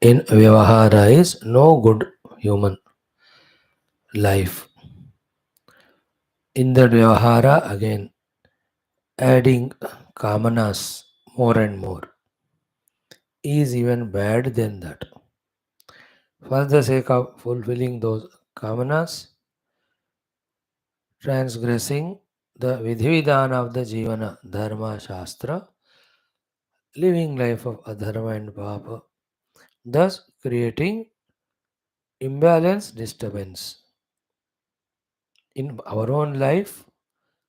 in Vyavahara is no good human life. In the Vyavahara, again, adding kamanas more and more is even bad than that. For the sake of fulfilling those kamanas, transgressing the vidhividana of the jivana, dharma, shastra, living life of adharma and papa, thus creating imbalance, disturbance in our own life,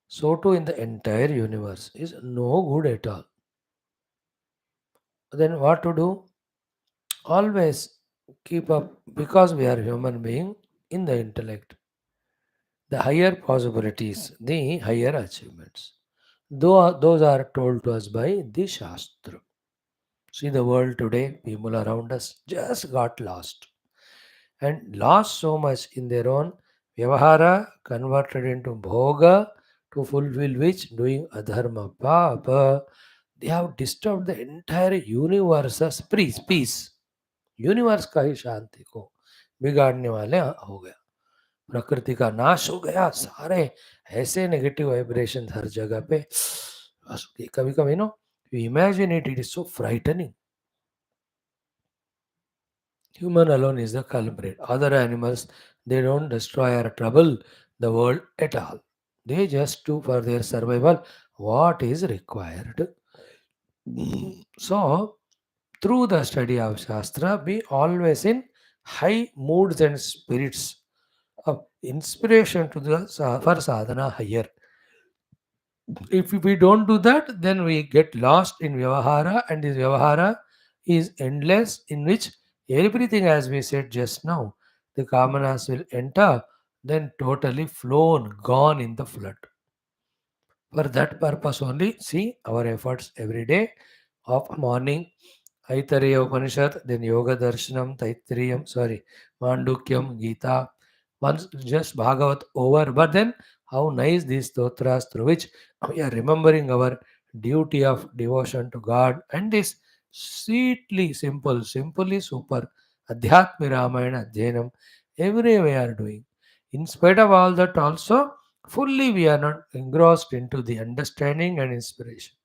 so too in the entire universe is no good at all. Then what to do? Always keep up, because we are human being, in the intellect, the higher possibilities, the higher achievements. Though those are told to us by the Shastra. See the world today, people around us just got lost and lost so much in their own vyavahara, converted into bhoga, to fulfill which doing adharma papa. They have disturbed the entire universe's peace. Universe का ही शांति को बिगाड़ने वाले हो गया. प्रकृति का नाश हो गया. सारे ऐसे नेगेटिव वाइब्रेशन हर जगह पे. कभी कभी no you imagine it is so frightening. Human alone is the culprit. Other animals, they don't destroy or trouble the world at all. They just do for their survival what is required. So, through the study of Shastra, be always in high moods and spirits of inspiration to the for sadhana higher. If we don't do that, then we get lost in Vyavahara, and this Vyavahara is endless, in which everything, as we said just now, the Kamanas will enter, then totally flown, gone in the flood. For that purpose only, see our efforts every day of morning, Aitareya Upanishad, then Yoga Darshanam, Mandukyam, Gita, once just Bhagavat over. But then, how nice these stotras through which we are remembering our duty of devotion to God, and this sweetly simple, simply super Adhyatma Ramayana Adhyanam, every we are doing. In spite of all that, also, fully we are not engrossed into the understanding and inspiration.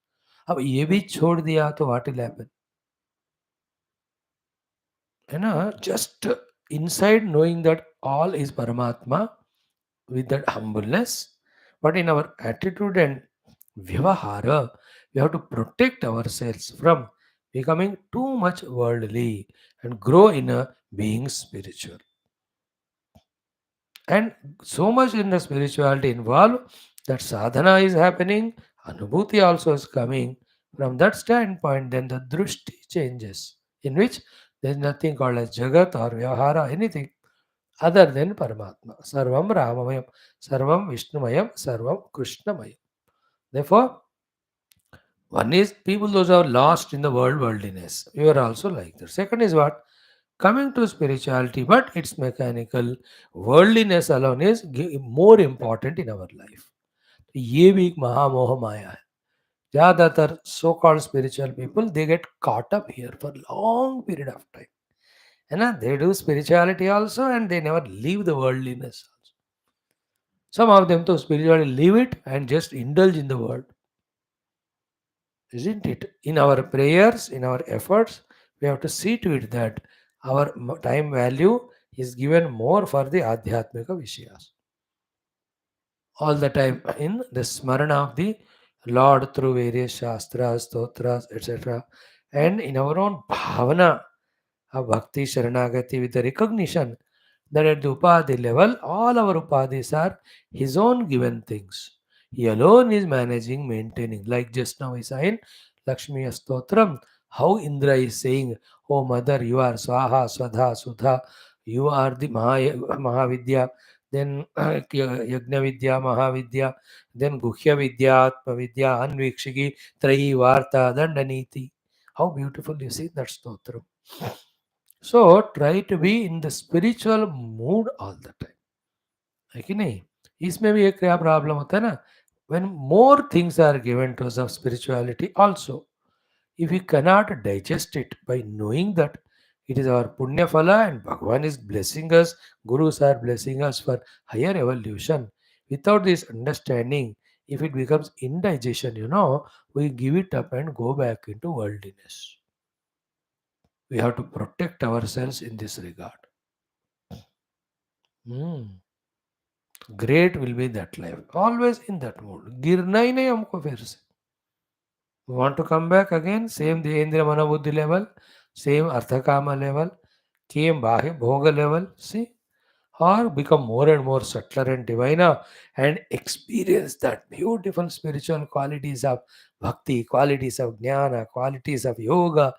अब ये भी छोड़ दिया तो what will happen? You know, just inside knowing that all is Paramatma, with that humbleness, but in our attitude and vyavahara, we have to protect ourselves from becoming too much worldly and grow in a being spiritual. And so much in the spirituality involved that sadhana is happening, anubhuti also is coming. From that standpoint, then the drushti changes, in which there is nothing called as jagat or vyavahara, anything other than Paramatma. Sarvam Ramamayam, Sarvam Vishnumayam, Sarvam Krishnamayam. Therefore, one is people those who are lost in the worldliness. We are also like that. Second is what? Coming to spirituality, but it's mechanical. Worldliness alone is more important in our life. ये भी एक महामोह माया है. ज़्यादातर so called spiritual people, they get caught up here for long period of time. And they do spirituality also, and they never leave the worldliness also. Some of them, though, spiritually leave it and just indulge in the world. Isn't it? In our prayers, in our efforts, we have to see to it that our time value is given more for the Adhyatmika Vishayas. All the time in the Smarana of the Lord through various Shastras, Stotras, etc. And in our own Bhavana of Bhakti Sharanagati, with the recognition that at the Upadhi level, all our Upadhis are his own given things. He alone is managing, maintaining. Like just now we saw in Lakshmi Stotram, how Indra is saying, "Oh Mother, you are Swaha, Swadha, Sudha, you are the Mahavidya, then Yajna Vidya, Mahavidya, then Guhya Vidya, Atma Vidya, Anvikshigi, Trahi, Varta, Dandaniti." How beautiful you see that Stotram. So try to be in the spiritual mood all the time. है कि नहीं? इसमें भी एक क्या problem होता है ना, when more things are given to us of spirituality also, if we cannot digest it by knowing that It is our punya phala, and Bhagwan is blessing us, gurus are blessing us for higher evolution. Without this understanding, if it becomes indigestion, we give it up and go back into worldliness. We have to protect ourselves in this regard. Hmm. Great will be that life. Always in that mood. गिरना ही नहीं हमको फिर से. We want to come back again, same Dhendra Manabuddhi level, same Arthakama level, same Bahya Bhoga level, see? Or become more and more subtler and diviner and experience that beautiful spiritual qualities of bhakti, qualities of jnana, qualities of yoga,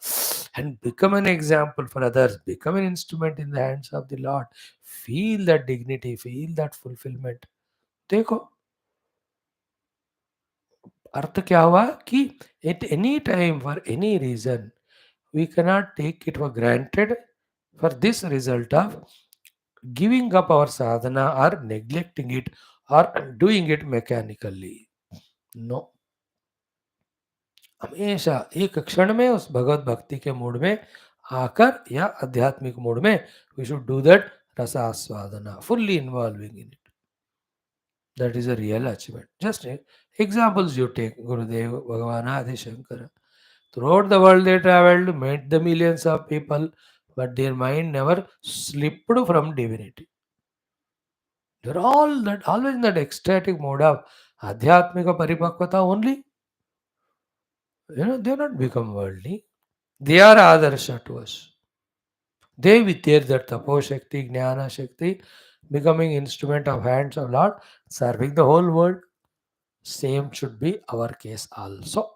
and become an example for others, become an instrument in the hands of the Lord. Feel that dignity, feel that fulfillment. देखो अर्थ क्या हुआ कि at any time for any reason we cannot take it for granted for this result of giving up our sadhana or neglecting it or doing it mechanically. No. हमेशा एक क्षण में उस भगवत भक्ति के मूड में आकर या आध्यात्मिक मूड में we should do that रसास्वादना fully involving in it. That is a real achievement. Just examples you take, Gurudev, Bhagavan Adi Shankara. Throughout the world they traveled, met the millions of people, but their mind never slipped from divinity. They're all that always in that ecstatic mode of Adhyatmika Paripakvata only. They're not become worldly. They are Adarsha to us. They with their that Tapo Shakti, Jnana Shakti, becoming instrument of hands of Lord, serving the whole world. Same should be our case also.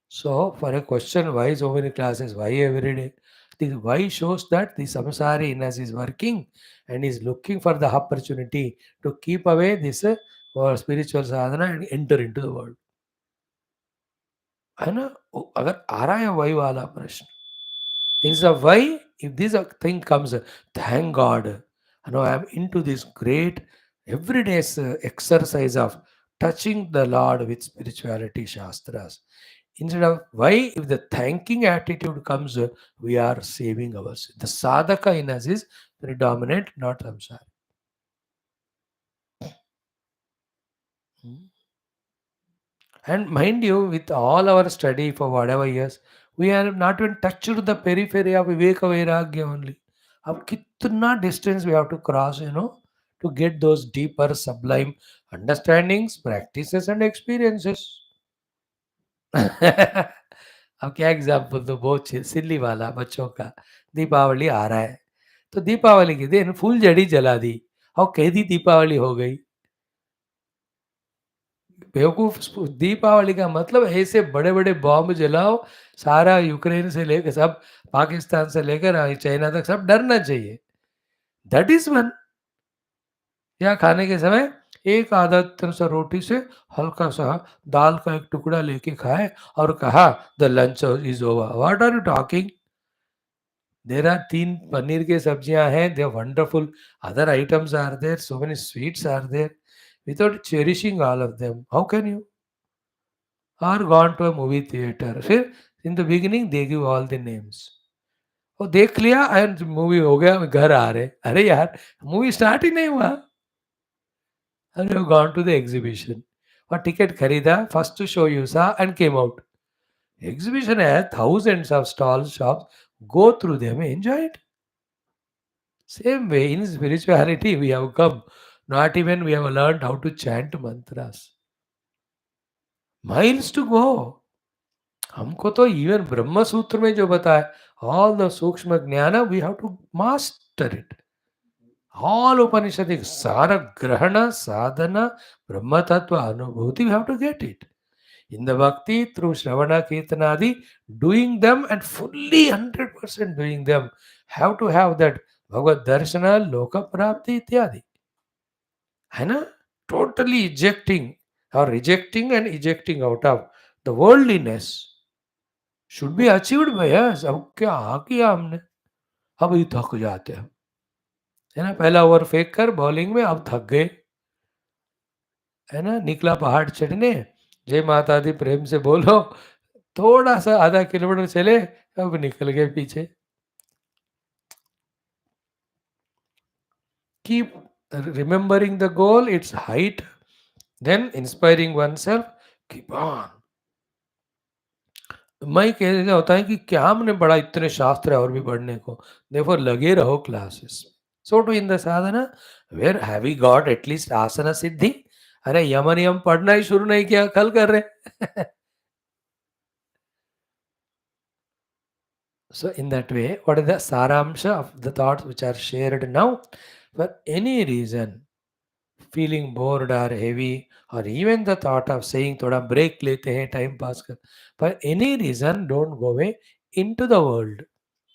So, for a question, why so many classes, why every day? The why shows that the samsari in us is working and is looking for the opportunity to keep away this spiritual sadhana and enter into the world. है ना? अगर आ रहा है why वाला प्रश्न, instead of why, if this thing comes, thank God, I am into this great everyday exercise of touching the Lord with spirituality, Shastras. Instead of why, if the thanking attitude comes, we are saving ourselves. The sadhaka in us is predominant, not samsara. Hmm. And mind you, with all our study for whatever years, we have not even touched the periphery of Viveka Vairagya only. अब कितना distance we have to cross, to get those deeper, sublime understandings, practices, and experiences. अब क्या example दो, बहुत सिल्ली वाला बच्चों का. दीपावली आ रहा है, तो दीपावली के दिन फूल जड़ी जला दी और कह दी दीपावली हो गई. बेवकूफ. दीपावली का मतलब ऐसे बड़े बड़े बॉम्ब जलाओ, सारा यूक्रेन से लेकर सब, पाकिस्तान से लेकर चाइना तक सब डरना चाहिए. That is one. या खाने के समय एक आधा सा रोटी से हल्का सा दाल का एक टुकड़ा लेके खाए और कहा the lunch is over. What are you talking? There are 3 paneer की सब्जियां हैं, they are wonderful, other items are there, so many sweets are there. Without cherishing all of them, how can you? Or gone to a movie theater, फिर in the beginning they give all the names. वो देख लिया and movie हो गया, घर आ रहे, अरे यार मूवी स्टार्ट ही नहीं हुआ. and you have gone to the exhibition और टिकट खरीदा, फर्स्ट शो यू सा एंड केम आउट. एग्जीबिशन है, thousands of stalls, shops, go through them, enjoy it. Same way in spirituality we have come, not even we have learned how to chant mantras. Miles to go. हमको तो even ब्रह्म सूत्र में जो बताया, all the सूक्ष्म ज्ञान we have to master it. All Upanishad सारा ग्रहण साधना ब्रह्म तत्व अनुभूति, we have to get it in the bhakti through shravana kirtanadi, doing them and fully 100% doing them, have to have that bhagavad darshana loka prapti ityadi, है ना? Totally ejecting or rejecting and ejecting out of the worldliness should be achieved by us. अब क्या किया हमने, अब ही थक जाते हैं, है ना? पहला ओवर फेंक कर बॉलिंग में अब थक गए, है ना? निकला पहाड़ चढ़ने, जय माता दी प्रेम से बोलो, थोड़ा सा आधा किलोमीटर चले, अब निकल गए पीछे. Keep remembering the goal, its height, then inspiring oneself. Keep on. मैं कहने का होता है कि क्या हमने बड़ा इतने शास्त्र है और भी पढ़ने को, देफोर लगे रहो classes. So to in the साधना, where have we got at least आसना सिद्धि. अरे यम नियम पढ़ना ही शुरू नहीं किया, कल कर रहे. So in that way, what is the saramsha of the thoughts which are shared now? For any reason, feeling bored or heavy, or even the thought of saying थोड़ा break लेते हैं time pass कर, for any reason don't go away into the world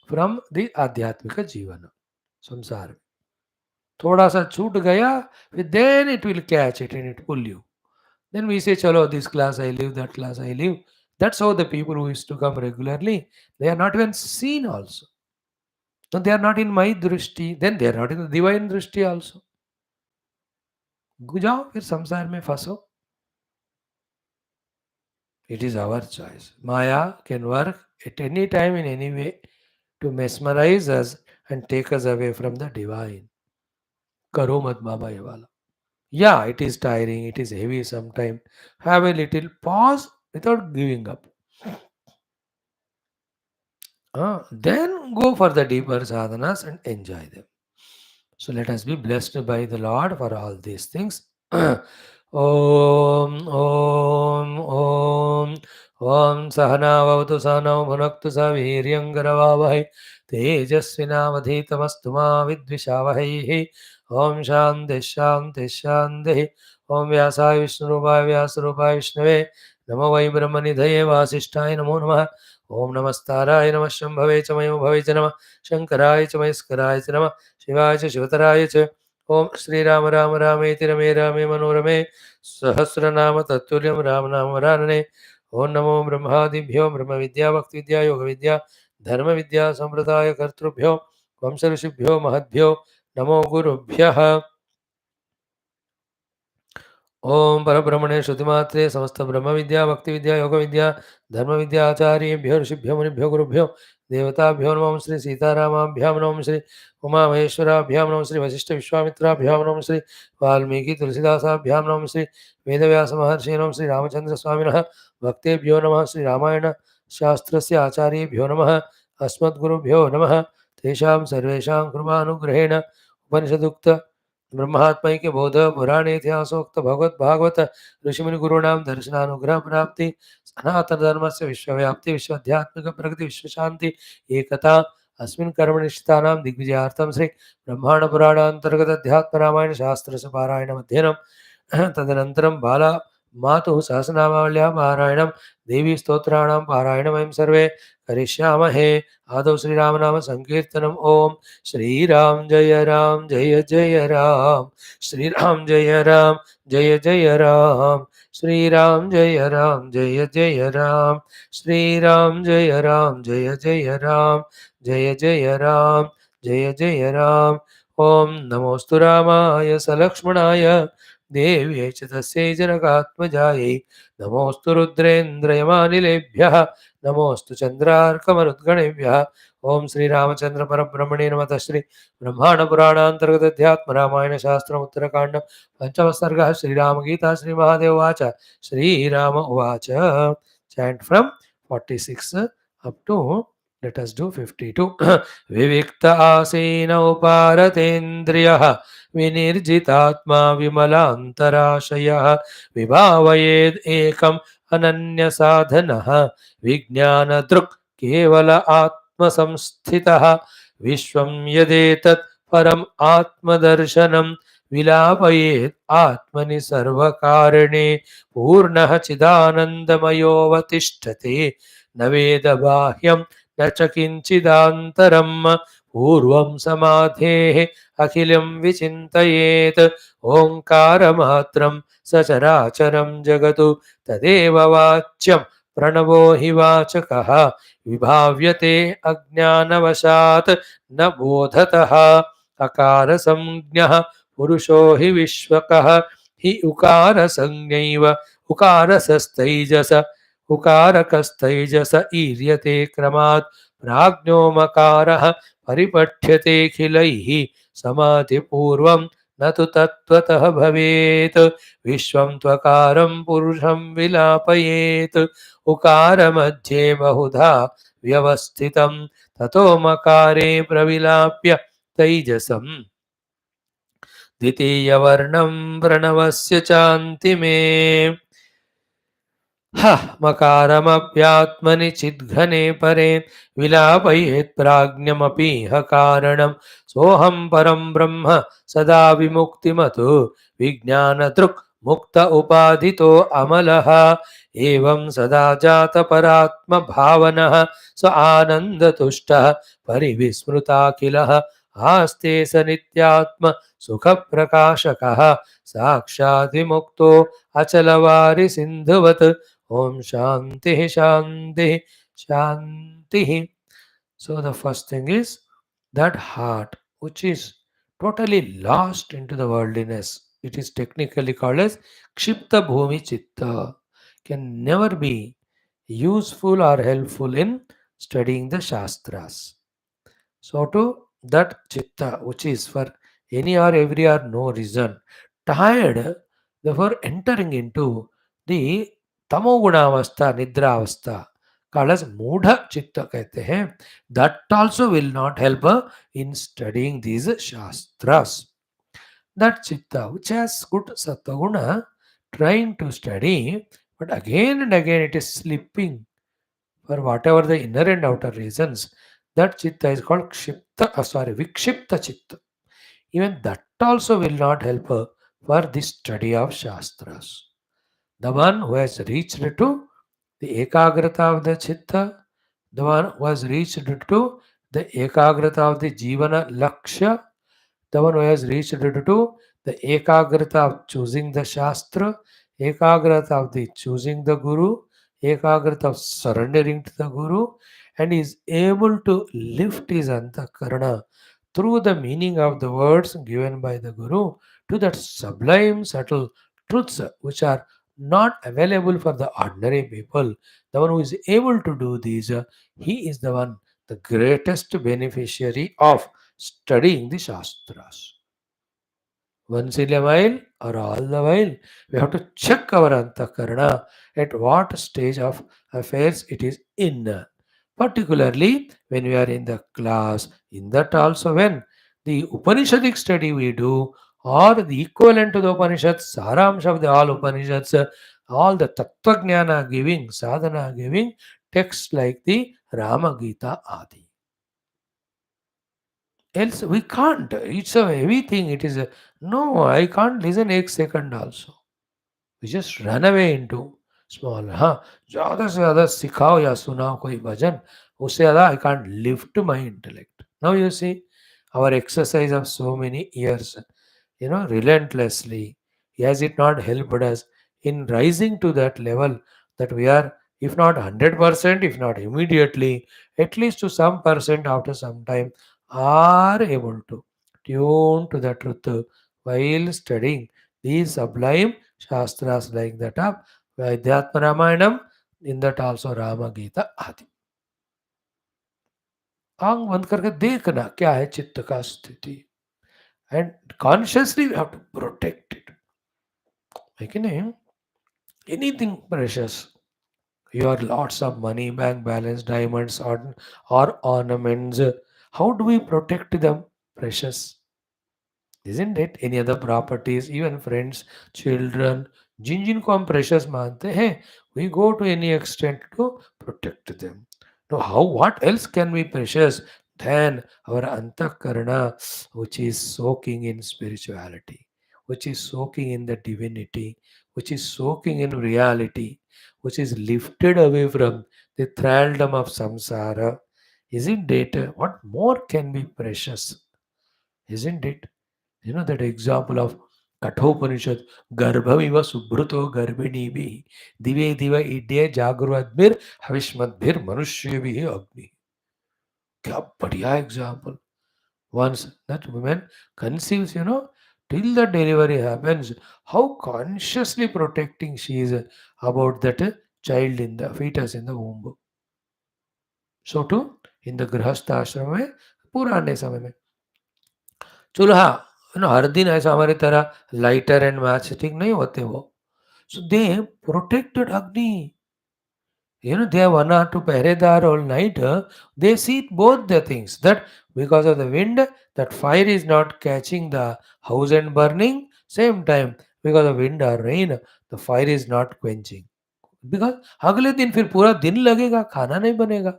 from the आध्यात्मिक जीवन, संसार में थोड़ा सा छूट गया, फिर then it will catch it and it pull you. Then we say, chalo, this class I leave, that class I leave. That's how the people who used to come regularly, they are not even seen also. No, they are not in my drishti, then they are not in the divine drishti also. जाओ फिर संसार में फंसो. It is our choice. Maya can work at any time in any way to mesmerize us and take us away from the divine. करो मत बाबा ये वाला. Yeah, it is tiring, it is heavy sometimes. Have a little pause without giving up. Then go for the deeper sadhanas and enjoy them. So let us be blessed by the Lord for all these things. Om Om Om Om Sahana Vavatu Sahana Bhunaktu Saviryangaravavai Tejasvinavadhitamastu ma Vidvishavai. Om Shanti Shanti Shanti. Om Vyasaya Vishnurupaya Vyasarupaya Vishnave. Namo Vai Brahmanidhaye Vasishthaya Namo Namaha. ओम नमस्ताराय नमः शंभवे च मयो भवे च नमः शंकराय च महेश्वराय च नमः शिवाय च शिवतराय च. ओम श्री राम राम रामेति रमे रामे मनोरमे सहस्रनाम तत्तुल्यं राम नाम वरानने. ओम नमो ब्रह्मादिभ्यो ब्रह्म विद्या भक्ति विद्या योग विद्या धर्म विद्या संप्रदाय कर्तृभ्यो वंश ऋषिभ्यो महद्भ्यो नमो गुरुभ्यः. ओम परब्रह्मणे श्रुतिमात्रे समस्त ब्रह्म विद्या भक्ति विद्या योग विद्या धर्म विद्या आचार्येभ्यो ऋषिभ्यो मुनिभ्यो गुरुभ्यो देवताभ्यो नमः. श्री सीतारामाभ्यां नमः. श्री उमा महेश्वराभ्यां नमः. श्री वशिष्ठ विश्वामित्राभ्यां नमः. श्री वाल्मीकि तुलसीदासाभ्यां नमः. श्री वेदव्यास महर्षि नमः. श्री रामचंद्र स्वामिनः भक्तेभ्यो नमः. श्री रामायण शास्त्रस्य आचार्येभ्यो नमः. अस्मद्गुरुभ्यो नमः. तेषां सर्वेषां कृपानुग्रहेण उपनिषदुक्त ब्रह्मात्मैक्य बोध पुराणे इतिहासोक्त भगवत भागवत ऋषिमुनि गुरूणां दर्शनानुग्रह प्राप्ति सनातन धर्म से विश्वव्याप्ति विश्व आध्यात्मिक प्रगति विश्व शांति एकता अस्मिन् कर्म निष्ठितानां दिग्विजयार्थं श्री ब्रह्मांड पुराणांतर्गत अध्यात्म रामायण शास्त्र से पारायण अध्ययनं तदनन्तरं बाला मातुः सहस्रनामावल्यां पारायणं देवी स्तोत्राणां पारायणं वयं सर्वे करिष्यामहे. आदौ श्रीराम नाम संकीर्तनम्. ओम श्रीराम जय राम जय जय राम. श्रीराम जय राम जय जय राम. श्रीराम जय राम जय जय राम. श्रीराम जय राम जय जय राम. जय जय राम जय जय राम. ओम नमोस्तु रामाय सलक्ष्मणाय देव्यै च तस्यै जनकात्मजायै. नमोस्तु रुद्रेन्द्रयमानिलेभ्यः. नमोस्तु चंद्रार्कमरुद्गणेभ्यः. ओम श्री रामचंद्र परब्रह्मणे नमः. श्री ब्रह्मांड पुराणांतर्गत अध्यात्म रामायण शास्त्रम उत्तरकांड पंचम सर्गः श्रीराम गीता श्री महादेव उवाच. श्रीराम उवाच. Chant from 46 up to, let us do 52. विविक्त आसीन उपारतेन्द्रियः विनिर्जितात्मा विमलान्तराशयः विभावयेद् एकम् अनन्य साधनः विज्ञानदृक् केवल आत्मसंस्थितः विश्वं यदेतत् परम् आत्मदर्शनं विलापयेत् आत्मनि सर्वकारणे पूर्णः चिदानन्दमयोऽवतिष्ठते न वेद बाह्यं न च किञ्चिदान्तरम् पूर्वं समाधेः अखिलं विचिन्तयेत् ओङ्कारमात्रं सचराचरं जगतु तदेव वाच्यं प्रणवो हि वाचकः विभाव्यते अज्ञानवशात् न बोधतः अकार संज्ञः पुरुषो हि विश्वकः हि उकार संज्ञैव उकारसस्तैजस उकारकस्तैजस ईर्यते क्रमात् प्राज्ञो मकारः परिपठ्यते खिलैः समाधिपूर्वं न तु तत्त्वतः भवेत् विश्वं त्वकारं पुरुषं विलापयेत् उकारमध्ये बहुधा व्यवस्थितं ततो मकारे प्रविलाप्य तैजसम् द्वितीयवर्णं प्रणवस्य चान्तिमे ह मकारमप्यात्मनि चिद्घने परे विलापयेत् प्राज्ञमपि ह कारणं सोऽहं परं ब्रह्म सदा विमुक्तिमतु विज्ञानदृक् मुक्त उपाधितो अमलः एवं सदा जातपरात्मभावनः स आनन्दतुष्टः परिविस्मृताखिलः आस्ते स नित्यात्म सुखप्रकाशकः साक्षाद्विमुक्तो अचलवारिसिन्धुवत् Om Shanti Shanti Shanti. So the first thing is that heart which is totally lost into the worldliness. It is technically called as Kshipta Bhumi Chitta. Can never be useful or helpful in studying the Shastras. So to that chitta, which is for any or every or no reason, tired, therefore entering into the tamoguna nidra avastha, called as mudha chitta कहते हैं, that also will not help in studying these shastras. That chitta, which has good sattva trying to study, but again and again it is slipping for whatever the inner and outer reasons, that chitta is called vikshipta chitta. Even that also will not help for the study of Shastras. The one who has reached to the ekagrata of the chitta, the one who has reached to the ekagrata of the jivana lakshya, the one who has reached to the ekagrata of choosing the Shastra, ekagrata of the choosing the Guru, ekagrata of surrendering to the Guru, and is able to lift his antakarana through the meaning of the words given by the Guru to that sublime, subtle truths which are not available for the ordinary people. The one who is able to do these, he is the one, the greatest beneficiary of studying the Shastras. Once in a while or all the while, we have to check our antakarana at what stage of affairs it is in. Particularly when we are in the class, in that also when the Upanishadic study we do, or the equivalent to the Upanishads, Saramsha of the all Upanishads, all the Tattva Jnana giving, Sadhana giving texts like the Rama Gita Adi. Else we can't. It's a heavy thing. It is a no, I can't listen a second also. We just run away into small. हाँ ज़्यादा से ज़्यादा सिखाओ या सुनाओ कोई भजन उससे ज़्यादा I can't lift my intellect. Now you see our exercise of so many years, relentlessly. Has it not helped us in rising to that level that we are, if not 100%, if not immediately, at least to some percent after some time, are able to tune to the truth while studying these sublime Shastras like that of Adhyatma Ramayanam, in that also Rama Gita Adi. आंख बंद करके देखना क्या है चित्त का स्थिति and consciously we have to protect it. Like anything precious, your lots of money, bank balance, diamonds, or ornaments, how do we protect them? Precious, isn't it? Any other properties, even friends, children, जिन जिनको हम precious मानते हैं, we go to any extent to protect them. Now, what else can be precious than our antakarana, which is soaking in spirituality, which is soaking in the divinity, which is soaking in reality, which is lifted away from the thraldom of samsara? Isn't it? What more can be precious? Isn't it? You know that example of Kathopanishad, Garbhaviva Subhruto Garbhini Dive Diva Idya Jagruadbir Havishmadbir Manushyavihi Agni. Kya badhiya example. Once that woman conceives, till the delivery happens, how consciously protecting she is about that child in the fetus in the womb. So too, in the गृहस्थ आश्रम में पुराने समय में चूल्हा हर दिन ऐसा हमारी तरह लाइटर एंड मैच स्टिक नहीं होते वो. सो दे प्रोटेक्टेड अग्नि. They have one or two paredar all night. They see both the things that because of the wind, that fire is not catching the house and burning. Same time, because of wind or rain, the fire is not quenching. Because अगले दिन फिर पूरा दिन लगेगा, खाना नहीं बनेगा.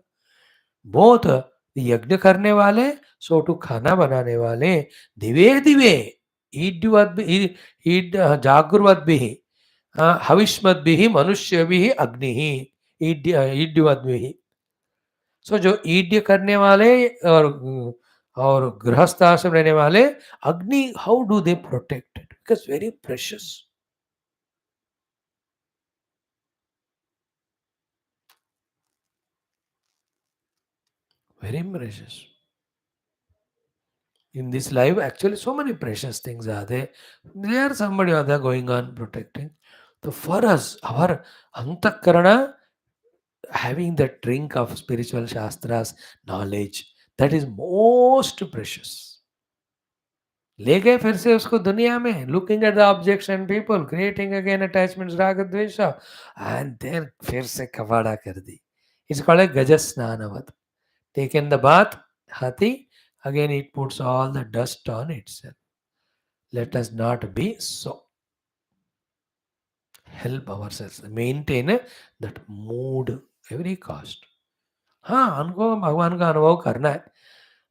Both यज्ञ करने वाले, सो टू खाना बनाने वाले, दिवे दिवे ईड जागृवद्भिः हविष्मद्भिः मनुष्यभिः अग्निः ईड्यवद्भिः. सो जो ईड्य करने वाले और गृहस्थ आश्रम रहने वाले, अग्नि how do they protect it? Because very precious, very precious. In this life, actually, so many precious things are there. There somebody or other going on protecting. So for us, our antakarana, having the drink of spiritual shastras, knowledge, that is most precious. ले गए फिर से उसको दुनिया में, looking at the objects and people, creating again attachments, राग द्वेष, and then फिर से कबाड़ा कर दी. इट्स कॉल्ड गज स्नानवत. टेकन द बाथ हाथी, again it puts all the dust on itself. Let us not be so. Help ourselves maintain that mood every cost. हाँ, हमको भगवान का अनुभव करना है.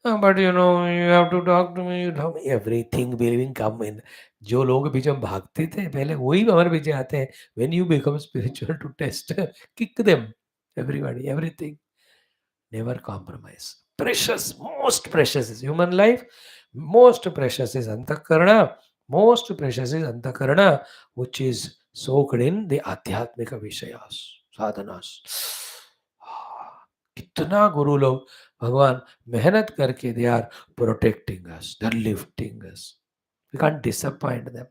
But you have to talk to me, everything will come in. जो लोग पीछे हम भागते थे पहले, वही हमारे पीछे आते हैं. When you become spiritual to taste, kick them everybody everything. Never compromise. Precious, most precious is human life. Most precious is antakarana. Most precious is antakarana, which is soaked in the adhyatmika vishayas, sadhanas. कितना गुरु लोग भगवान मेहनत करके they are protecting us, they are lifting us. We can't disappoint them,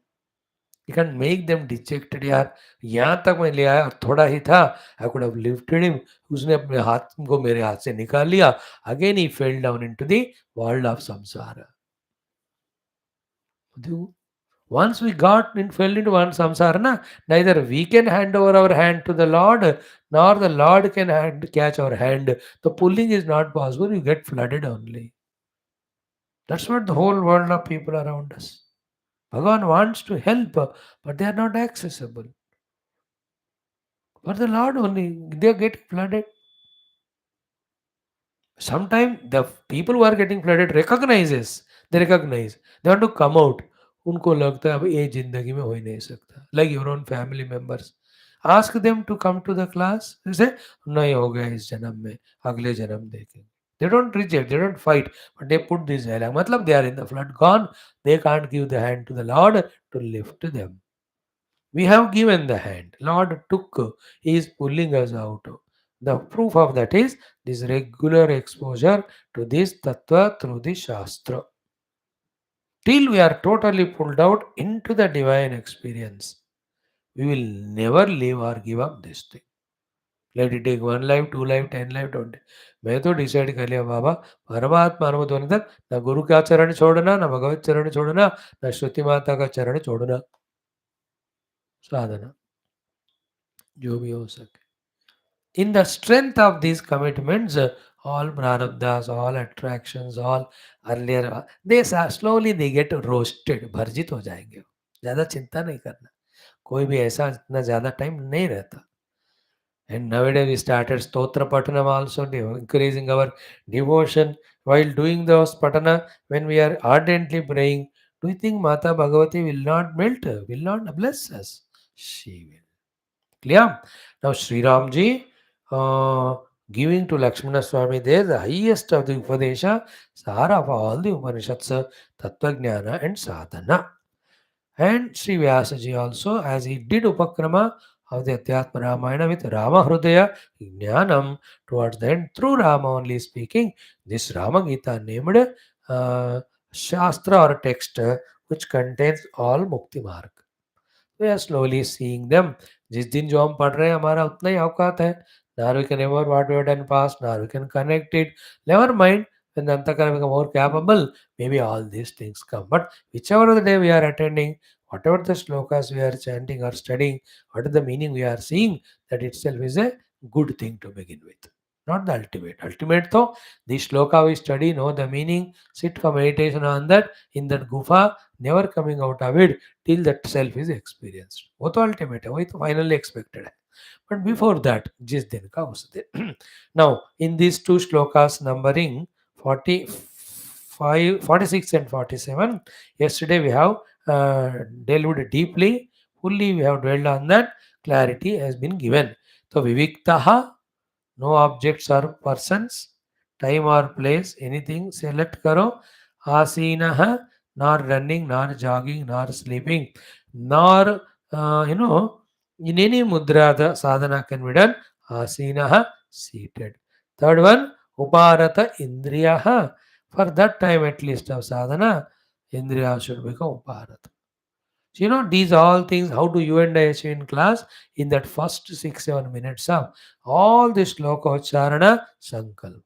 we can't make them dejected. यार यहाँ तक मैं ले आया और थोड़ा ही था, I could have lifted him. उसने अपने हाथ को मेरे हाथ से निकाल लिया. Again he fell down into the world of संसार. Once we got in, fell into one samsara, na, neither we can hand over our hand to the Lord, nor the Lord can catch our hand. The pulling is not possible. You get flooded only. That's what the whole world of people around us. Bhagavan wants to help, but they are not accessible. For the Lord only, they are getting flooded. Sometimes the people who are getting flooded recognizes, they recognize, they want to come out. उनको लगता है अब ये जिंदगी में हो ही नहीं सकता. Like your own family members, ask them to come to the class, they say नहीं होगा इस जन्म में, अगले जन्म देखेंगे. They don't reject, they don't fight, but they put this dialogue. मतलब they are in the flood, gone. They can't give the hand to the Lord to lift them. We have given the hand. Lord took, He is pulling us out. The proof of that is this regular exposure to this tattva through the Shastra. Till we are totally pulled out into the divine experience, we will never leave or give up this thing. Let it take 1 life, 2 life, 10 life, 20. मैं तो decide कर लिया बाबा, परमात्मा अनुभव होने तक ना गुरु का चरण छोड़ना, ना भगवत चरण छोड़ना, ना श्रुति माता का चरण छोड़ना. साधना जो भी हो सके. In the strength of these commitments, all prarabdhas, all attractions, all earlier, they slowly they get roasted, भर्जित हो जाएंगे. ज़्यादा चिंता नहीं करना. कोई भी ऐसा इतना ज़्यादा टाइम नहीं रहता. And nowadays we started stotra patanam also, increasing our devotion while doing those patana. When we are ardently praying, do you think Mata Bhagavati will not melt, will not bless us? She will. Clear? Now Sri Ramji giving to Lakshmana Swami there the highest of the Upadesha, Sahara of all the Upanishads, Tattva Jnana and Sadhana. And Sri Vyasa ji also, as he did Upakrama of the Adhyatma Ramayana with Rama Hrudaya Jnanam towards the end, through Rama only speaking, this Rama Gita named Shastra or text which contains all Mukti Marg. We are slowly seeing them. जिस दिन जो हम पढ़ रहे हैं हमारा उतना ही औकात है. Now we can remember what we have done past. Now we can connect it. Never mind, when the Antakara become more capable, maybe all these things come. But whichever the day we are attending, whatever the slokas we are chanting or studying, what is the meaning we are seeing, that itself is a good thing to begin with. Not the ultimate. Ultimate though, the shloka we study, know the meaning, sit for meditation on that, in that gufa, never coming out of it till that self is experienced. वो तो ultimate है, वही तो finally expected है. But before that, जिस दिन का उस दिन. Now, in these two shlokas numbering 45, 46 and 47, yesterday we have delved deeply, fully we have dwelled on that, clarity has been given. So, viviktaha, no objects or persons, time or place, anything select karo. Asinaha, nor running, nor jogging, nor sleeping, nor in any mudra the sadhana can be done. Asinaha, seated. Third one, uparata indriyaha. For that time at least of sadhana, indriya should become uparata. So, these all things, how do you and I achieve in class? In that first 6-7 minutes of all this shloka sankalpa.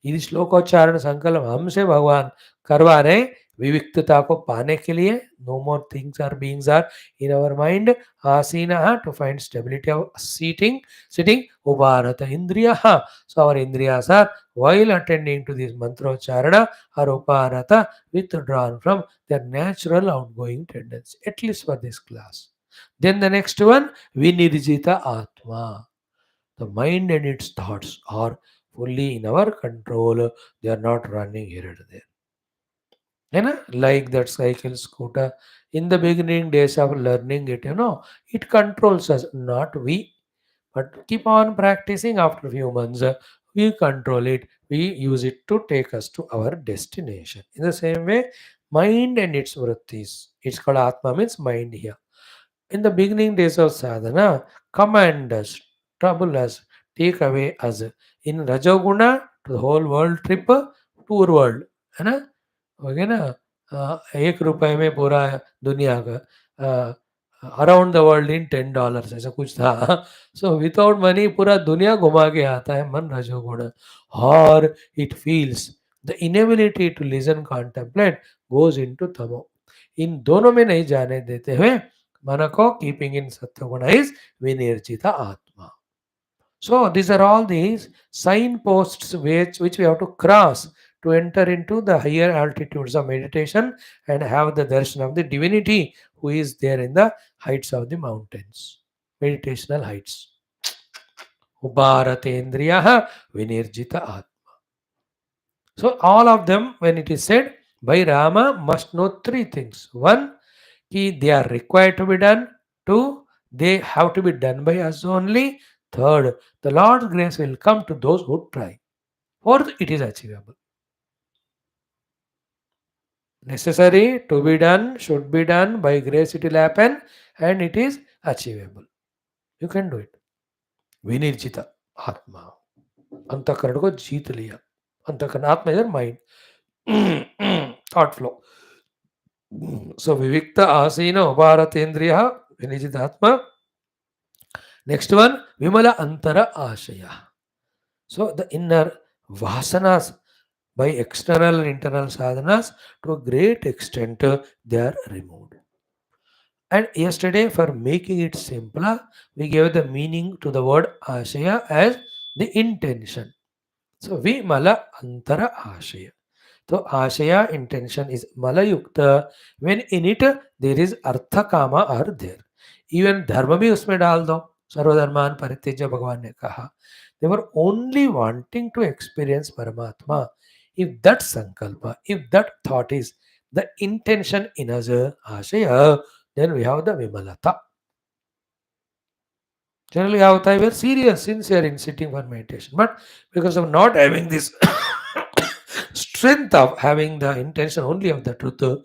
इस श्लोकोच्चारण संकल्प हमसे भगवान करवा रहे विविक्तता को पाने के लिए. No more things are beings are in our mind. आसीना to find stability of sitting उपारत इंद्रिय. So our indriyas are while attending to this mantrocharana are uparata, withdrawn from their natural outgoing tendency, at least for this class. Then the next one, vinirjita atma. The mind and its thoughts are fully in our control. They are not running here and there. Like that cycle scooter. In the beginning days of learning it, it controls us, not we. But keep on practicing after a few months. We control it. We use it to take us to our destination. In the same way, mind and its vrittis. It's called Atma, means mind here. In the beginning days of sadhana, command us, trouble us, take away us. In Rajoguna, to the whole world trip, tour world. है ना? हो गया ना? 1 रुपए में पूरा दुनिया का अराउंड द वर्ल्ड इन $10 ऐसा कुछ था. सो विदाउट मनी पूरा दुनिया घुमा के आता है मन रजोगुण. और it feels the inability to listen contemplate goes into तमो. इन दोनों में नहीं जाने देते हुए मन को keeping in sattva is vinirjita atma. So these are all these signposts which we have to cross to enter into the higher altitudes of meditation and have the darshan of the divinity who is there in the heights of the mountains, meditational heights. Uparatendriyaha vinirjita atma. So all of them, when it is said by Rama, must know three things. One, they are required to be done. Two, they have to be done by us only. Third, the Lord's grace will come to those who try. Fourth, it is achievable. Necessary to be done, should be done, by grace it will happen, and it is achievable. You can do it. Vinirjita Atma. अंतःकरण को जीत लिया. अंतःकरण आत्मा is your mind. Thought flow. So vivikta asina uparatendriya vinijita atma. Next one, vimala antara ashaya. So the inner vasanas by external and internal sadhanas to a great extent they are removed. And yesterday, for making it simpler, we gave the meaning to the word ashaya as the intention. So vimala antara ashaya. So ashaya intention is malayukta when in it there is artha kama are there. Even dharma भी उसमें डाल दो. सर्वधर्मान परित्यज्य भगवान ने कहा. They were only wanting to experience Paramatma. If that sankalpa, if that thought is the intention in us, ashaya, then we have the vimalata. Generally, how we are serious, sincere in sitting for meditation. But because of not having this strength of having the intention only of the truth,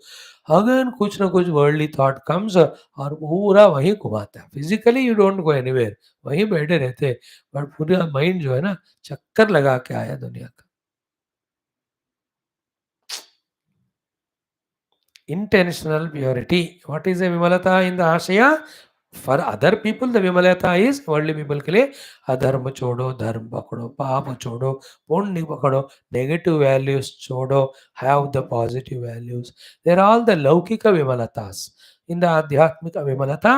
अगर कुछ ना कुछ worldly thought comes और पूरा वहीं घुमाता है. Physically you don't go anywhere, वहीं बैठे रहते हैं, बट पूरा माइंड जो है ना चक्कर लगा के आया दुनिया का. Intentional purity. What is a vimalata in the ashaya? For other people the विमलता इज वर्ल्डली पीपल के लिए अधर्म छोड़ो, धर्म पकड़ो, पाप छोड़ो, पुण्य पकड़ो, नेगेटिव वैल्यूज छोड़ो, have the positive values. There all the लौकिक विमलतास. इन द आध्यात्मिक विमलता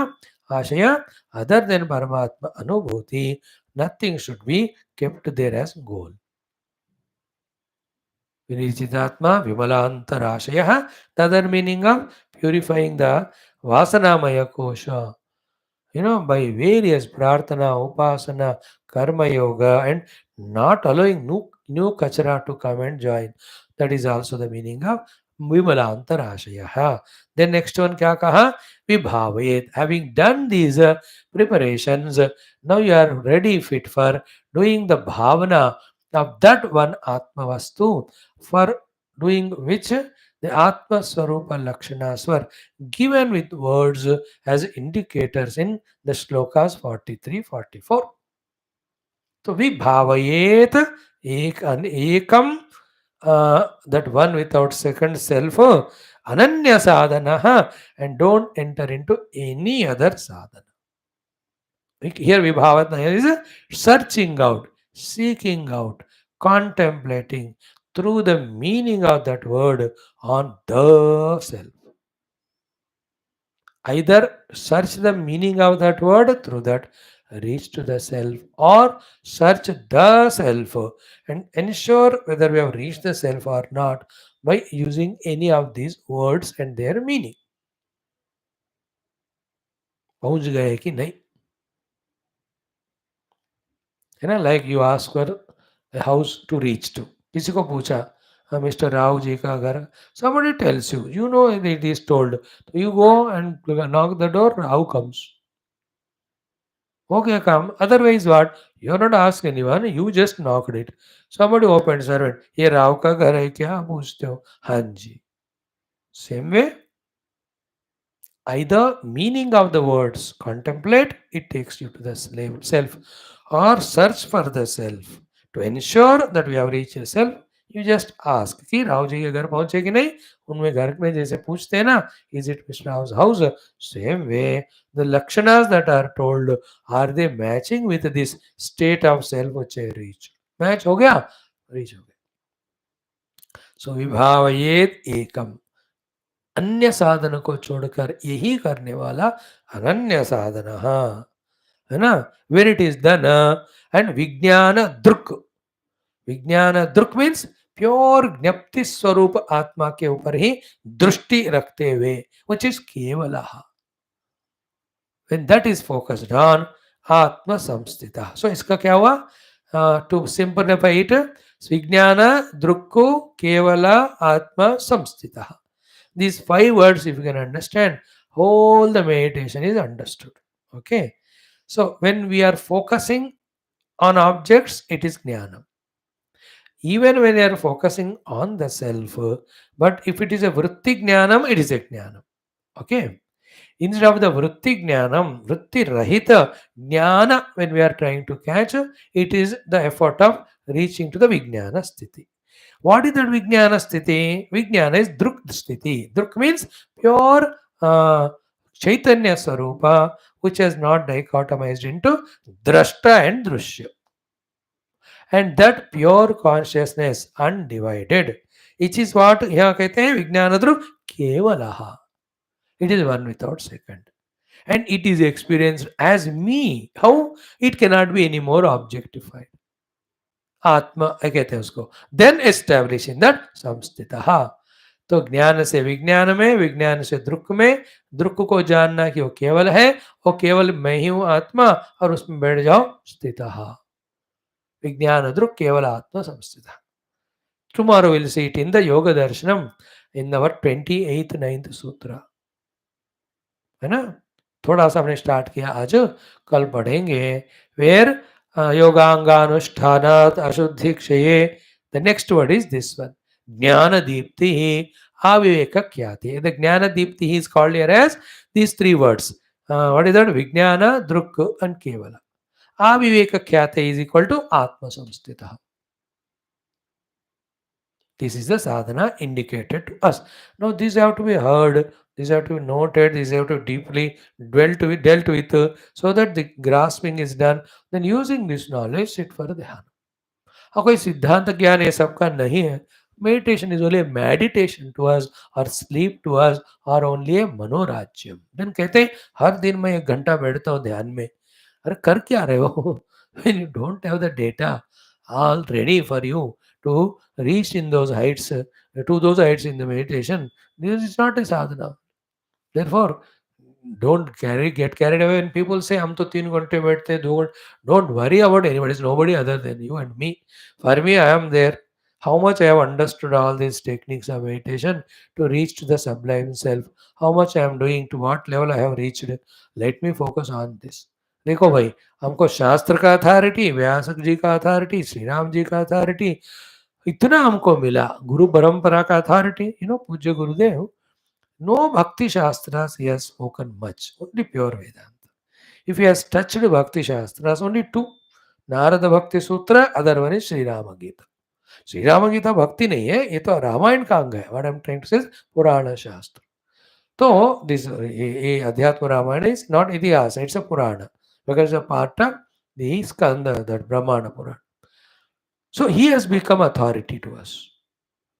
आशय अदर देन परमात्मा अनुभूति, nothing should be kept there as goal. Vinichitatma Vimalantarashaya. The other meaning of purifying the Vasanamaya kosha, by various prarthana, upasana, karma yoga, and not allowing new kachara to come and join. That is also the meaning of Vimalantarashaya. Then next one kya kaha? Vibhavayet. Having done these preparations, now you are ready fit for doing the bhavana of that one Atma Vastu, for doing which the Atma Swarupa Lakshanas were given with words as indicators in the shlokas 43-44. So we bhavayet ekam, that one without second self, ananya sadhana, and don't enter into any other sadhana. Here vibhavatna is searching out, seeking out, contemplating through the meaning of that word on the self. Either search the meaning of that word, through that reach to the self, or search the self and ensure whether we have reached the self or not by using any of these words and their meaning. पहुंच गए कि नहीं, है ना. Like you ask for house to reach to. किसी को पूछा mister Rao ji का घर, somebody tells you, it is told, so you go and knock the door. How comes? Okay, come. Otherwise, what? You're not asked anyone. You just knocked it. Somebody opened, servant. ये राव का घर है क्या पूछते हो? हाँ जी. Same way, either meaning of the words contemplate, it takes you to the self, or search for the self. To ensure that we have reached a self, you just ask कि राव जी के घर पहुंचे कि नहीं. उनमें घर में जैसे पूछते हैं ना, is it Mr. Rao's house? Same way, the lakshanas that are told, are they matching with this state of self which I reach? Match हो गया, reach हो गया. So विभावयेत एकम, अन्य साधन को छोड़कर यही करने वाला अनन्य साधन, है ना. Where it is done, and विज्ञान दृक. विज्ञान दृक मीन्स प्योर ज्ञप्ति स्वरूप आत्मा के ऊपर ही दृष्टि रखते हुए, विच इज केवल. When that is focused on आत्म संस्थिता. सो इसका क्या हुआ? टू सिंपलीफाई इट, विज्ञान दृक्को केवल आत्म संस्थिता. These 5 words, if you can understand, whole the meditation is understood. Okay. So when we are focusing on objects, it is jnanam. Even when we are focusing on the self, but if it is a vritti jnanam, it is a jnanam. Okay. Instead of the vritti jnanam, vritti rahita jnana, when we are trying to catch, it is the effort of reaching to the vijnana sthiti. What is that Vijnana Sthiti? Vijnana is Druk Sthiti. Druk means pure Chaitanya Sarupa, which has not dichotomized into Drashta and Drushya. And that pure consciousness, undivided, which is what यहाँ कहते हैं Vijnana Druk Kevalaha. It is one without second. And it is experienced as me. How? It cannot be any more objectified. आत्मा कहते हैं उसको. Then establish in that संस्थितः. तो ज्ञान से विज्ञान में, विज्ञान से दृक् में, दृक् को जानना कि वो केवल है, वो केवल मैं ही हूं आत्मा, और उसमें बैठ जाओ स्थितः. विज्ञान दृक् केवल आत्मा संस्थितः. Tomorrow we'll see it in the Yoga Darshanam in our 28th 9th सूत्र, है ना. थोड़ा सा हमने स्टार्ट किया आज, कल पढ़ेंगे. वेर योगांगानुष्ठानात् अशुद्धि क्षये. The next word is this one, ज्ञान दीप्ति अविवेक ख्याति. द ज्ञान दीप्ति is called here as these 3 words. What is that? Vijnana, Druk and Kevala. Aviveka Khyate is equal to Atma Samstita. This is the sadhana indicated to us. Now these have to be heard These have to be noted, these have to deeply dealt with so that the grasping is done. Then using this knowledge, sit for dhyana. हाँ, कोई सिद्धांत ज्ञान ये सबका नहीं है. Meditation is only meditation to us और sleep to us और ओनली ए मनोराज्यम. देन कहते हैं हर दिन मैं 1 घंटा बैठता हूँ ध्यान में. अरे कर क्या रहे हो? When you don't have the data all ready for you to reach in those heights, to those heights in the meditation, this is not a sadhana. Therefore, get carried away when people say हम तो 3 घंटे बैठते हैं 2 घंटे. Don't worry about anybody. It's nobody other than you and me. For me, I am there. How much I have understood all these techniques of meditation to reach to the sublime self. How much I am doing, to what level I have reached. Let me focus on this. देखो भाई, हमको शास्त्र का authority, व्यास जी का authority, Shri Ram ji का authority, इतना हमको मिला. गुरु परंपरा का अथॉरिटी, पूज्य गुरुदेव. No Bhakti Shastras he has spoken much, only pure Vedanta. If he has touched Bhakti Shastras, only two. Narada Bhakti Sutra, other one is Sri Rama Gita. Sri Rama Gita Bhakti नहीं है, ये तो रामायण का अंग है. What I am trying to say is Purana Shastra. So this Adhyatma Ramayana is not Idyasa, it's a Purana because it's a part of the Skanda, that Brahmaanda Purana. So he has become authority to us.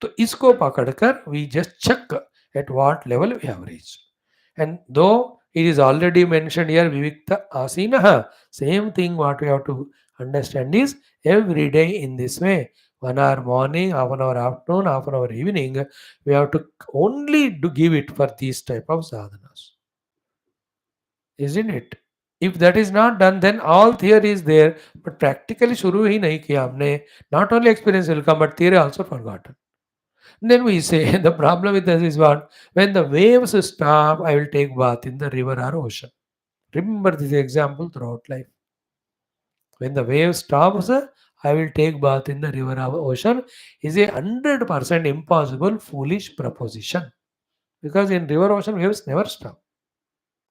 तो इसको पकड़कर we just check at what level we have reached. And though it is already mentioned here, Vivikta Asinaha, same thing what we have to understand is every day in this way, 1 hour morning, half an hour afternoon, half an hour evening, we have to only do give it for these type of sadhanas. Isn't it? If that is not done, then all theory is there, but practically शुरू ही नहीं किया हमने. Not only experience will come, but theory also forgotten. Then we say the problem with this is what? When the waves stop, I will take bath in the river or ocean. Remember this example throughout life. When the wave stops, I will take bath in the river or ocean is a 100% impossible, foolish proposition. Because in river ocean, waves never stop.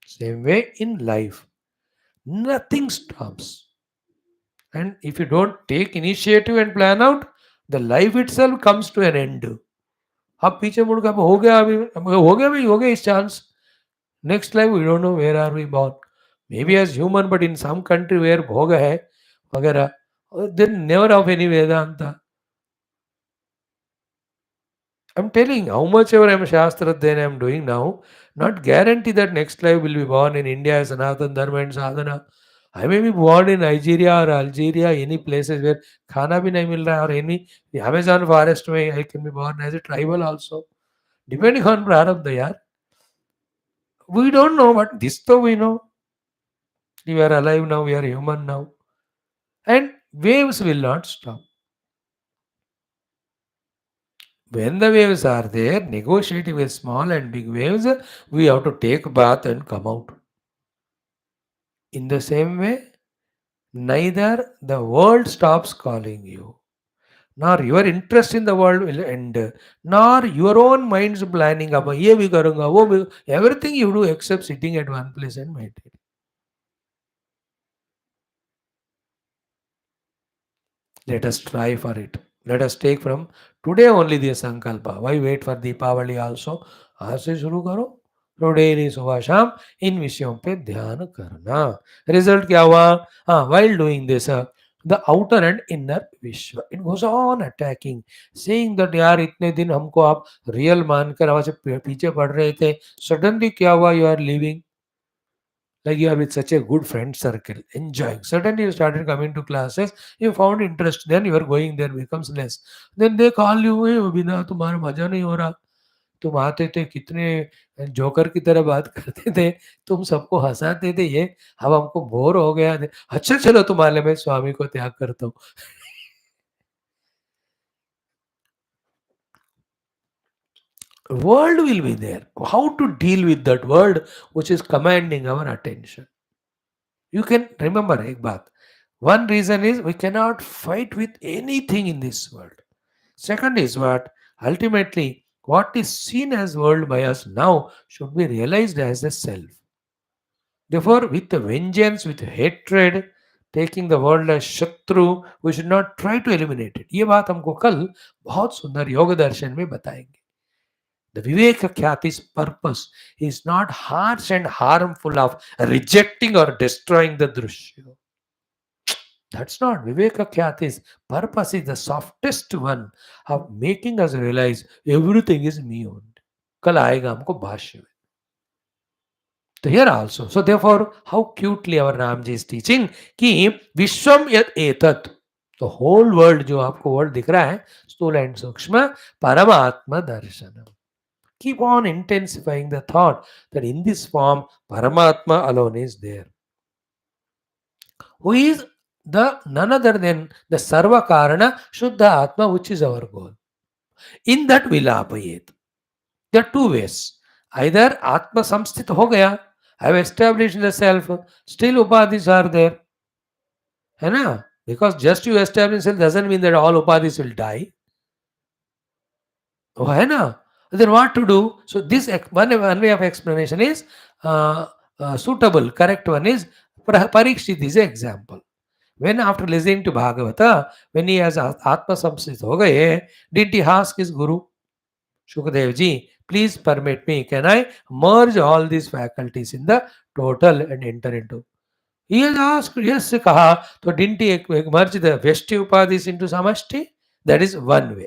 Same way in life, nothing stops. And if you don't take initiative and plan out, the life itself comes to an end. आप पीछे मुड़ के हो गया अभी हो गया भाई हो गया इस chance next life we don't know where are we born may be as human but in some country where भोग है वगैरह then never of any Vedanta. I'm telling how much ever I'm Shastra then I'm doing now, not guarantee that next life will be born in India as Sanatan Dharma and Sadhana. I may be born in Nigeria or Algeria, any places where खाना भी नहीं मिल रहा है, or any Amazon forest में I can be born as a tribal also. Depending on prarabdha, yaar. We don't know, but this though we know. We are alive now, we are human now. And waves will not stop. When the waves are there, negotiating with small and big waves, we have to take bath and come out. In the same way, neither the world stops calling you, nor your interest in the world will end, nor your own mind's planning about ye bhi karunga, wo bhi, everything you do except sitting at one place and meditate. Let us try for it. Let us take from today only the Sankalpa. Why wait for Deepavali also? आज से शुरू करो. तो daily सुबह शाम इन विषयों पे ध्यान करना. रिजल्ट क्या हुआ? हाँ, while doing this, the outer and inner विश्व, it goes on attacking, saying that यार इतने दिन हमको आप रियल मानकर आवाज से पीछे पड़ रहे थे, सडनली क्या हुआ? You are leaving. Like you are with such a good friend circle, enjoying. Suddenly you started coming to classes, you found interest, then you are going there becomes less. Then they call you, "Hey, बिना तुम्हारा मजा नहीं हो रहा. तुम आते थे कितने जोकर की तरह बात करते थे, तुम सबको हंसाते थे, ये अब हमको बोर हो गया. अच्छा चलो तुम्हारे मैं स्वामी को त्याग करता हूँ." World will be there. How to deal with that world which is commanding our attention? You can remember एक बात. One reason is we cannot fight with anything in this world. Second is what? Ultimately, what is seen as world by us now should be realized as the self. Therefore, with the vengeance, with hatred, taking the world as Shatru, we should not try to eliminate it. ये बात हमको कल बहुत सुंदर योग दर्शन में बताएंगे. The Viveka Khyati's purpose is not harsh and harmful of rejecting or destroying the Drushya. That's not Viveka Khyati's purpose is the softest one of making us realize everything is me only. कल आएगा हमको भाष्य में. So here also. So therefore, how cutely our Ramji is teaching कि विश्वम यत एतत्. The whole world जो आपको वर्ल्ड दिख रहा है स्थूल एंड सूक्ष्म परमात्मा दर्शनम. Keep on intensifying the thought that in this form Paramatma alone is there. Who is the none other than the Sarva Karana Shuddha Atma, which is our goal. In that vilapayet. There are two ways. Either Atma Samsthit ho gaya, I have established the self, still upadhis are there. है ना? Because just you establish self doesn't mean that all upadhis will die. Oh, है ना? Then what to do? So this one way of explanation is suitable. Correct one is Parikshit is an example. When after listening to Bhagavata, when he has Atma Samsit ho gaye, did he ask his Guru, Shukadev ji, please permit me, can I merge all these faculties in the total and enter into? He has asked, yes, kaha, so didn't he merge the Vyashti Upadhis into Samashti? That is one way.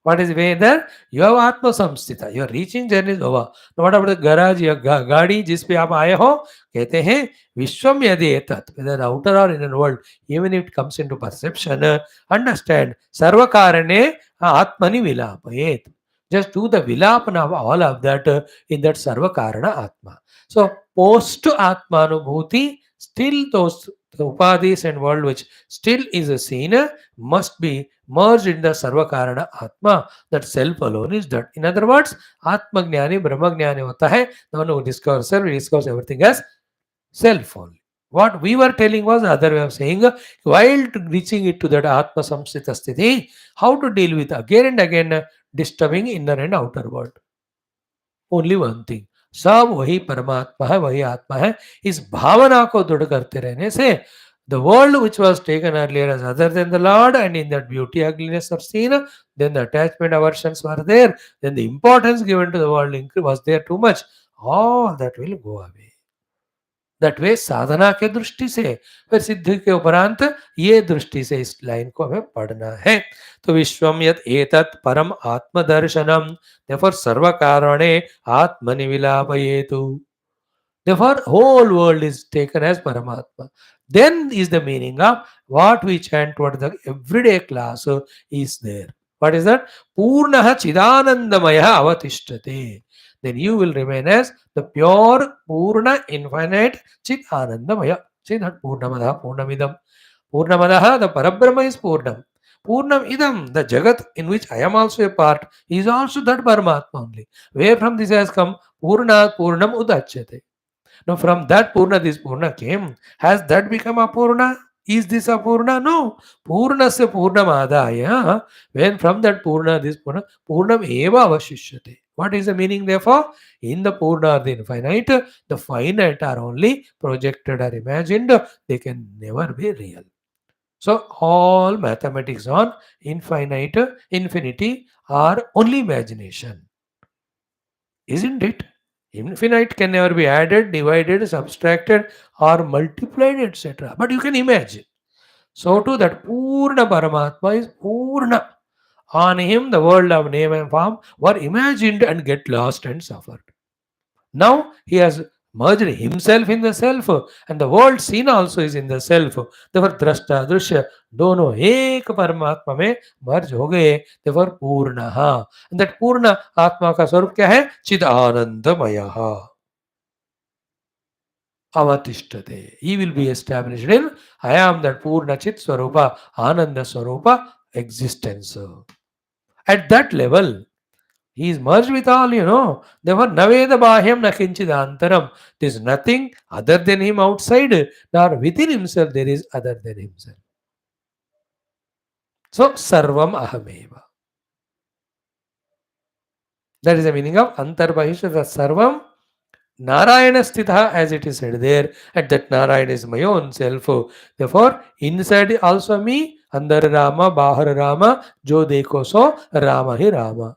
What is way there? You have Atma Samstita. Your reaching journey is over. No matter the garage या गाड़ी जिस पे आप आए हो, कहते हैं विश्वम यदि एतत्, whether outer or inner world, even if it comes into perception, understand सर्व कारणे आत्मनि विलापयेत. Just do the vilapana of all of that in that sarva karana atma. So post atma anubhuti, still those upadhis and world which still is a seen must be merged in the sarva karana atma. That self alone is that. In other words, atma jnani brahma jnani hota hai. The one who discovers self, he discovers everything as self only. What we were telling was the other way of saying, while reaching it to that atma samsita sthiti, how to deal with again and again disturbing inner and outer world. Only one thing, सब वही परमात्मा है, वही आत्मा है. इस भावना को दृढ़ करते रहने से the world which was taken earlier as other than the Lord, and in that beauty ugliness are seen, then the attachment aversions were there, then the importance given to the world was there too much. All that will go away. That way साधना के दृष्टि से, फिर सिद्धि के उपरांत ये दृष्टि से इस लाइन को हमें पढ़ना है. तो विश्वम यत् एतत् परम आत्मदर्शनम, therefore सर्व कारणे आत्मनि विलापयेतु. Therefore whole world is taken as Paramatma. Then is the meaning of what we chant toward the everyday class is there. What is that? Purnaha chidanandamaya avatishtate. Then you will remain as the pure, Purna, infinite Chit Anandamaya. See that Purnamada, Purnamidam. Purnamadaha, the Parabrahma is Purnam. Purnam idam, the Jagat in which I am also a part, is also that Paramatma only. Where from this has come? Purna, Purnam Udachyate. Now from that Purna, this Purna came. Has that become Apurna? Is this Apurna? No. Purnasya Purnamadaya. When from that Purna, this Purna, Purnam eva avashishyate. What is the meaning therefore? In the Purna or the infinite, the finite are only projected or imagined. They can never be real. So all mathematics on infinite, infinity are only imagination. Isn't it? Infinite can never be added, divided, subtracted, or multiplied, etc. But you can imagine. So too that Purna Paramatma is Purna. On him the world of name and form were imagined and get lost and suffered. Now he has merged himself in the self, and the world seen also is in the self. Therefore drashta drishya dono ek Paramatma में merge हो गए. Therefore Purnaha. And that Purna आत्मा का स्वरूप क्या है? चिदानंदमयः. Avatishtate. He will be established in I am that Purna Chit Swarupa, Ananda Swarupa existence. At that level, he is merged with all, Therefore, Naveda Bahyam Nakinchidantaram. There is nothing other than him outside, nor within himself there is other than himself. So, Sarvam Ahameva. That is the meaning of Antarbahishya, the Sarvam. Narayana Stitha, as it is said there, and that Narayana is my own self. Therefore, inside also me, Andar Rama, Bahar Rama, Jo Dekho So, Rama hi Rama.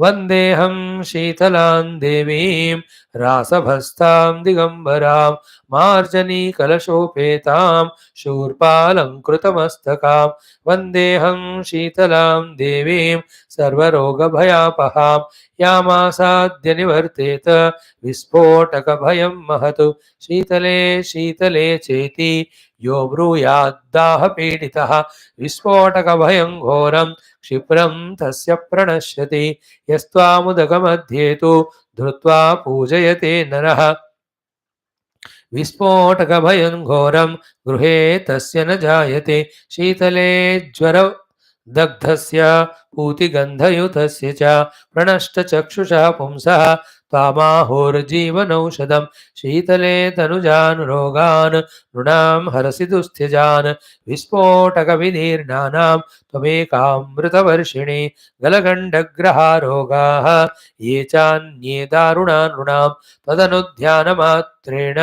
वन्देऽहं शीतलां देवीं रासभस्तां दिगम्बरां मार्जनीकलशोपेतां शूर्पालङ्कृतमस्तकां वन्देऽहं शीतलां देवीं सर्वरोगभयापहां यामासाद्य निवर्तेत विस्फोटकभयं महत् शीतले शीतले चेति यो ब्रूयाद्दाहपीडितः विस्फोटकभयं घोरं क्षिप्रं तस्य प्रणश्यति यस्त्वामुदकमध्ये तु धृत्वा पूजयते नरः विस्फोटकभयं घोरं गृहे तस्य न जायते शीतले ज्वर दग्धस्य पूतिगन्धयुतस्य च प्रणष्टचक्षुषः पुंसः त्वामाहुर्जीवनौषधं शीतले तनुजान् रोगान् नृणां हरसि दुस्त्यजान् विस्फोटकविदीर्णानां त्वमेकामृतवर्षिणि गलगण्डग्रहारोगाः ये चान्ये दारुणा नृणां तदनुध्यानमात्रेण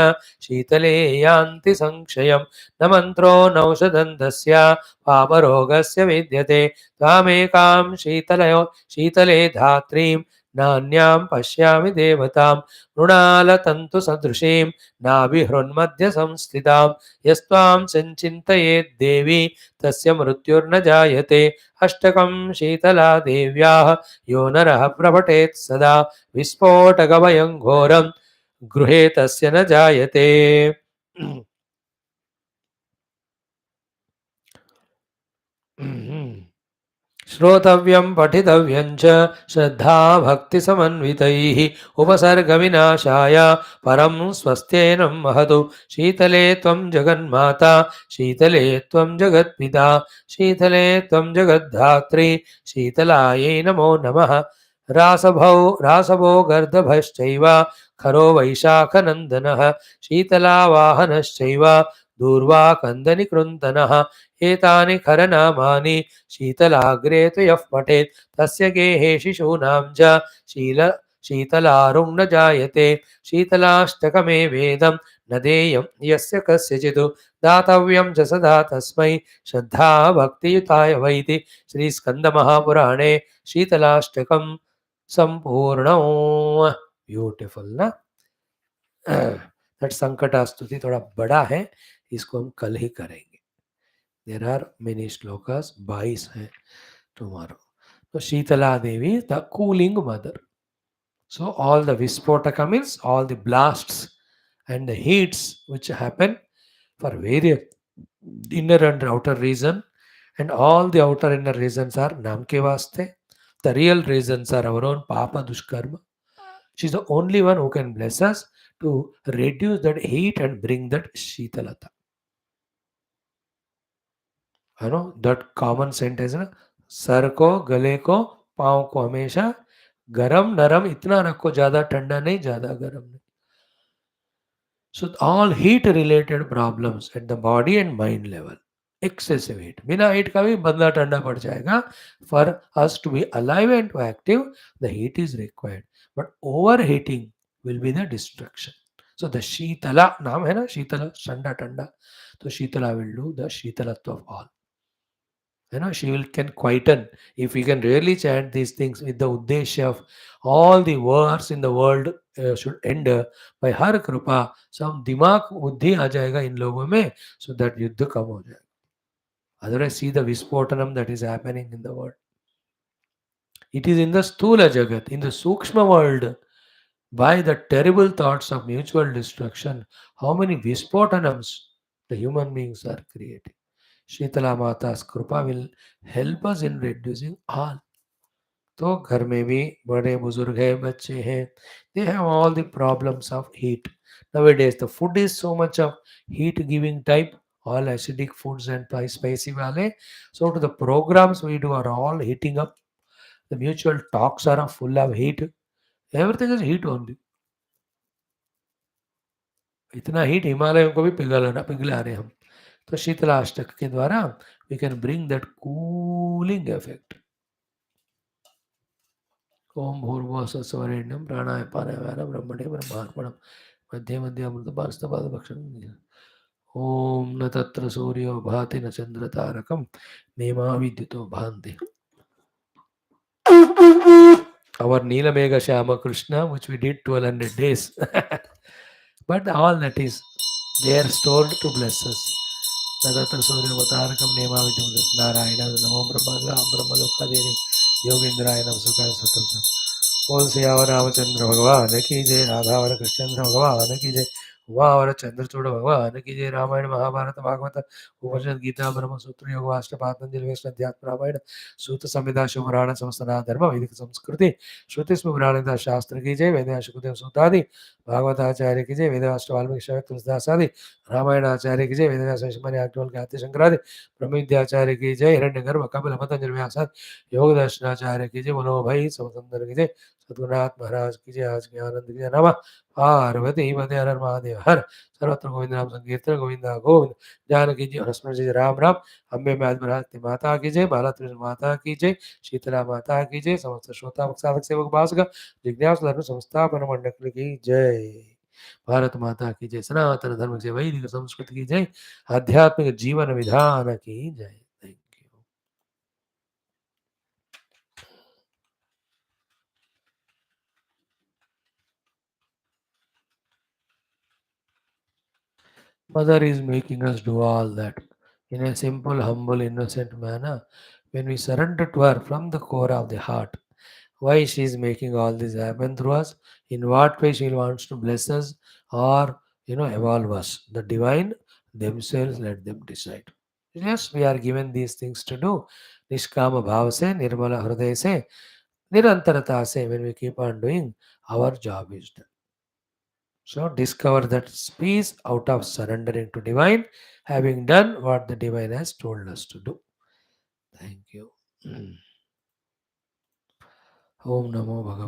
शीतले यान्ति संक्षयं न मन्त्रो नौषधं तस्य पापरोगस्य विद्यते त्वामेकां शीतले धात्रीं नान्यां पश्यामि देवतां मृणालतन्तुसदृशीं नाभिहृन्मध्य संस्थितां यस्त्वां संचिन्तयेत् देवी तस्य मृत्युर्न जायते अष्टकं शीतला देव्याः यो नरः प्रपठेत् सदा विस्फोटकभयं घोरं गृहे तस्य न जायते श्रोतव्यं पठितव्यं च श्रद्धा भक्तिसमन्वितैः उपसर्गविनाशाय परं स्वस्त्येनं महतु शीतले त्वं जगन्माता शीतले त्वं जगत्पिता शीतले त्वं जगद्धात्री शीतलायै नमो नमः रासभो गर्दभश्चैव खरो वैशाखनन्दनः शीतलावाहनश्चैव दूर्वा कन्दनिकृन्तनः एतानि खरनामानि शीतलाग्रे तु यः पठेत् तस्य गेहे शिशूनां च शीतलारुं न जायते शीतलाष्टकमे वेदं न देयं यस्य कस्यचित् दातव्यं च सदा तस्मै श्रद्धा भक्तियुताय वैति श्रीस्कन्दमहापुराणे शीतलाष्टकं संपूर्णं ब्यूटीफुल ना दैट संकटा स्तुति थोड़ा बड़ा है इसको हम कल ही करेंगे There are many shlokas, 22 हैं tomorrow. So Sheetala Devi, the cooling mother. So all the Vispotaka means all the blasts and the heats which happen for various inner and outer reason, and all the outer inner reasons are Namke Vaste. The real reasons are our own Papa Dushkarma. She's the only one who can bless us to reduce that heat and bring that Sheetalata. है know that common sentence है ना sir को गले को पाँव को हमेशा गरम नरम इतना रखो ज्यादा ठंडा नहीं ज्यादा गरम नहीं so all heat related problems at the body and mind level excessive heat बिना हीट का भी बंदा ठंडा पड़ जाएगा for us to be alive and to active the heat is required but over heating will be the destruction so the Shitala नाम है ना शीतला ठंडा ठंडा तो शीतला विल डू द शीतलत्व of all she will can quieten if we can really chant these things with the uddesha of all the wars in the world should end by her kripa some dimag buddhi aa jayega in logo mein so that yuddha kam ho jayega otherwise see the vispotanam that is happening in the world it is in the sthula jagat in the sukshma world by the terrible thoughts of mutual destruction how many vispotanams the human beings are creating Shitala माता's कृपा will help us in reducing all. तो घर में भी बड़े बुजुर्ग हैं बच्चे हैं they have all the problems of heat nowadays the food is so much of heat giving type all acidic foods and spicy wale so to the programs we do are all heating up the mutual talks are full of heat everything is heat only इतना heat हिमालयों को भी पिघला रहे हम तो शीतलाष्टक के द्वारा we can bring that cooling effect ओम भूर्भुवः स्वरेण्यं प्राणाय पानाय व्यानम ब्रह्मणे ब्रह्मार्पणम् मध्ये मध्ये अमृतपास्तपादभक्षणम् ओम न तत्र सूर्यो भाति न चन्द्रतारकं नेमा विद्युतो भान्ति our Neelamega Shama Krishna, which we did 1200 days. But all that is, they are stored to bless us. Tadatra Surya Vatarakam Nema Vitum Narayana Namo Brahma Brahma Lokadeni Yogindraya Nam Sukha Sutam. बोल सियावर रामचंद्र भगवान की जय राधावर कृष्णचंद्र भगवान की जय उमावर चंद्रचूड़ भगवान की जय रामायण महाभारत भागवत उपनिषद गीता ब्रह्म सूत्र योग वाष्ट पातंजलि वैष्णव अध्यात्म रामायण सूत संहिता शिवपुराण समस्तनाथ धर्म वैदिक संस्कृति श्रुति स्मृति शास्त्र की जय वेद शुकदेव सूतादि भागवत आचार्य की जय वेदवाष्ट वाल्मीकि शैव तुलसीदास आदि रामायण आचार्य की जय वेदव्यास ऋषिमुनि आज्ञवल्क्य के आद्य शंकरादि ब्रह्म विद्याचार्य की जय हिरण्यगर्भ कपिल पतंजलि व्यास योग दर्शनाचार्य की जय बोलो भाई सब सुंदर की जय सद्गुरुनाथ महाराज की जय आज के आनंद की जय नमः पार्वती पते हर हर महादेव हर सर्वत्र गोविंद नाम संकीर्तन गोविंदा गोविंद जानकी जी और स्मरण जी राम राम अम्बे महाराज माता की जय बाला त्रिशूल माता की जय शीतला माता की जय समस्त श्रोता भक्त साधक सेवक भासक जिज्ञासु धर्म संस्थापन मंडल की जय भारत माता की जय सनातन धर्म की वैदिक संस्कृति की जय आध्यात्मिक जीवन विधान की जय thank you Mother is making us do all that in a simple, humble, innocent manner when we surrender to her from the core of the heart. Why she is making all this happen through us? In what way she wants to bless us or evolve us? The divine themselves let them decide. Yes, we are given these things to do. Nishkama bhav se, nirmala hriday se, nirantarata se. When we keep on doing, our job is done. So discover that peace out of surrendering to divine, having done what the divine has told us to do. Thank you. Om Namo Bhagavate.